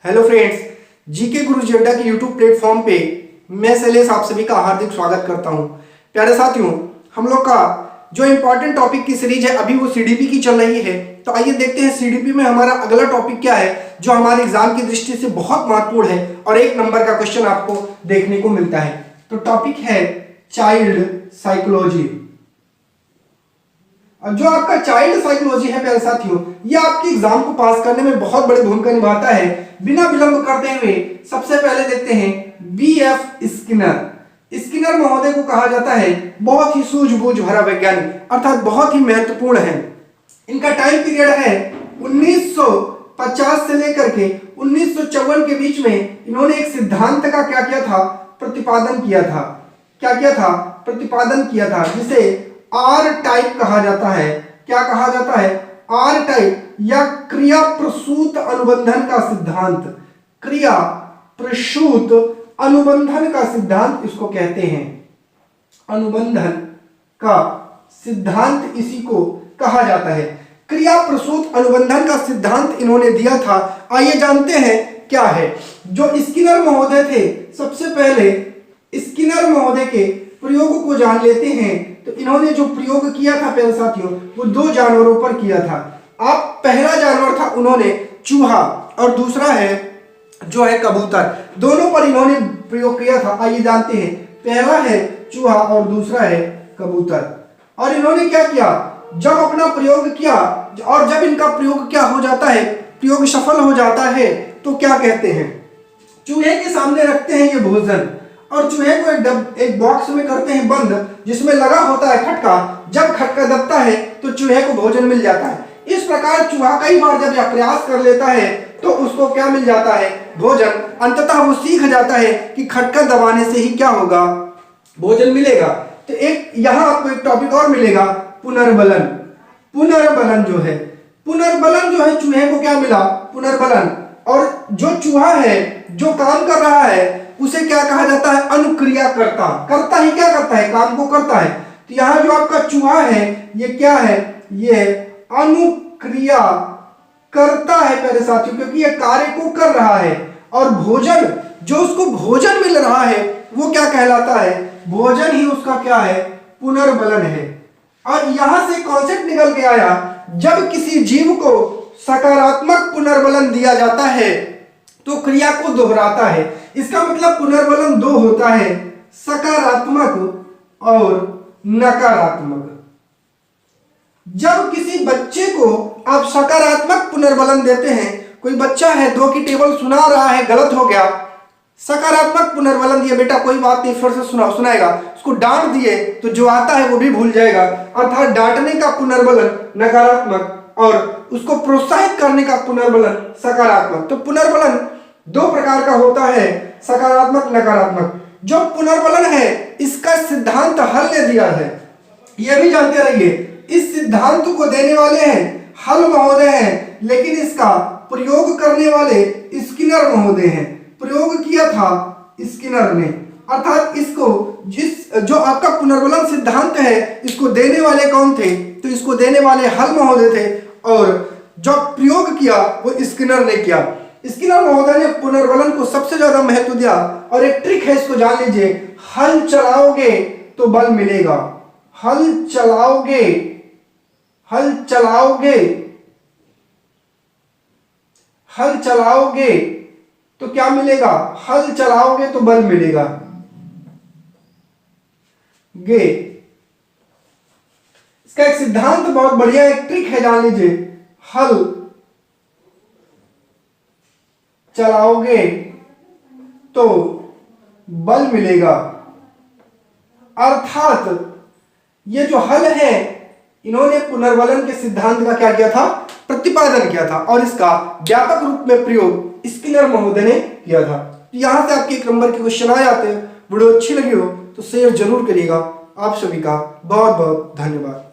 Hello friends, GK गुरुजी अड्डा के YouTube platform पे मैं शैलेश आप सभी का हार्दिक स्वागत करता हूं। प्यारे साथियों, हम लोग का जो इंपॉर्टेंट टॉपिक की सीरीज है अभी वो सीडीपी की चल रही है। तो आइए देखते हैं सीडीपी में हमारा अगला टॉपिक क्या है जो हमारे एग्जाम की दृष्टि से बहुत महत्वपूर्ण है और 1 नंबर का क्वेश्चन आपको देखने को मिलता है। तो टॉपिक है चाइल्ड साइकोलॉजी। और जो आपका चाइल्ड साइकोलॉजी है प्यारे साथियों, ये आपके एग्जाम को पास करने में बहुत बड़ी भूमिका निभाता है। बिना विलंब करते हुए सबसे पहले देखते हैं बीएफ स्किनर। स्किनर महोदय को कहा जाता है बहुत ही सूझबूझ भरा वैज्ञानिक, अर्थात बहुत ही महत्वपूर्ण है। इनका टाइम पीरियड है 1950 से लेकर के 1954 के बीच में। इन्होंने एक सिद्धांत का क्या किया था? प्रतिपादन किया था। क्या किया था? प्रतिपादन किया था, जिसे आर टाइप कहा जाता है। क्या कहा जाता है? आर टाइप या क्रिया प्रसूत अनुबंधन का सिद्धांत। क्रिया प्रसूत अनुबंधन का सिद्धांत इसको कहते हैं। अनुबंधन का सिद्धांत इसी को कहा जाता है। क्रिया प्रसूत अनुबंधन का सिद्धांत इन्होंने दिया था। आइए जानते हैं क्या है। जो स्किनर महोदय थे, सबसे पहले स्किनर महोदय के प्रयोग को जान लेते हैं। तो इन्होंने जो प्रयोग किया था प्यारे साथियों, वो 2 जानवरों पर किया था। आप पहला जानवर था उन्होंने चूहा और दूसरा है जो है कबूतर। दोनों पर इन्होंने प्रयोग किया था। आइए जानते हैं। पहला है चूहा और दूसरा है कबूतर। और इन्होंने क्या किया? जब अपना प्रयोग किया और जब इनका प्रयोग क्या हो जाता है, प्रयोग सफल हो जाता है, तो क्या कहते हैं? चूहे के सामने रखते हैं ये भोजन और चूहे को एक बॉक्स में करते हैं बंद, जिसमें लगा होता है खटका। जब खटका दबता है तो चूहे को भोजन मिल जाता है। इस प्रकार चूहा कई बार जब यह प्रयास कर लेता है तो उसको क्या मिल जाता है? भोजन। अंततः वो सीख जाता है कि खटका दबाने से ही क्या होगा? भोजन मिलेगा। तो एक यहां आपको एक टॉपिक और मिलेगा, पुनर्बलन। पुनर्बलन जो है चूहे को क्या मिला? पुनर्बलन। और जो चूहा है जो काम कर रहा है उसे क्या कहा जाता है? अनुक्रिया करता। करता ही क्या करता है? काम को करता है। तो यहां जो आपका चूहा है ये क्या है? ये अनुक्रिया करता है प्यारे साथियों, क्योंकि ये कार्य को कर रहा है। और भोजन, जो उसको भोजन मिल रहा है वो क्या कहलाता है? भोजन ही उसका क्या है? पुनर्बलन है। और यहां से कॉन्सेप्ट निकल के आया, जब किसी जीव को सकारात्मक पुनर्बलन दिया जाता है तो क्रिया को दोहराता है। इसका मतलब पुनर्बलन 2 होता है, सकारात्मक और नकारात्मक। जब किसी बच्चे को आप सकारात्मक पुनर्बलन देते हैं, कोई बच्चा है 2 की टेबल सुना रहा है, गलत हो गया, सकारात्मक पुनर्बलन दिए, बेटा कोई बात नहीं फिर से सुनाएगा। उसको डांट दिए तो जो आता है वो भी भूल जाएगा। अर्थात डांटने का पुनर्बलन नकारात्मक और उसको प्रोत्साहित करने का पुनर्बलन सकारात्मक। तो पुनर्बलन 2 प्रकार का होता है, सकारात्मक नकारात्मक। जो पुनर्बलन है इसका सिद्धांत हल ने दिया है, यह भी जानते रहिए। इस सिद्धांत को देने वाले हैं हल महोदय हैं, लेकिन इसका प्रयोग करने वाले स्किनर महोदय हैं। प्रयोग किया था स्किनर ने। अर्थात इसको जो आपका पुनर्बलन सिद्धांत है इसको देने वाले कौन थे? तो इसको देने वाले हल महोदय थे और जो प्रयोग किया वो स्किनर ने किया। स्किनर महोदय ने पुनर्बलन को सबसे ज्यादा महत्व दिया। और एक ट्रिक है, इसको जान लीजिए, हल चलाओगे तो बल मिलेगा। हल चलाओगे तो क्या मिलेगा? हल चलाओगे तो बल मिलेगा। इसका एक सिद्धांत बहुत बढ़िया, एक ट्रिक है, जान लीजिए। हल चलाओगे तो बल मिलेगा। अर्थात ये जो हल है, इन्होंने पुनर्बलन के सिद्धांत का क्या किया था? प्रतिपादन किया था और इसका व्यापक रूप में प्रयोग स्किनर महोदय ने किया था। यहां से आपके 1 नंबर के क्वेश्चन आ जाते हैं। वीडियो अच्छी लगी हो तो शेयर जरूर करिएगा। आप सभी का बहुत बहुत धन्यवाद।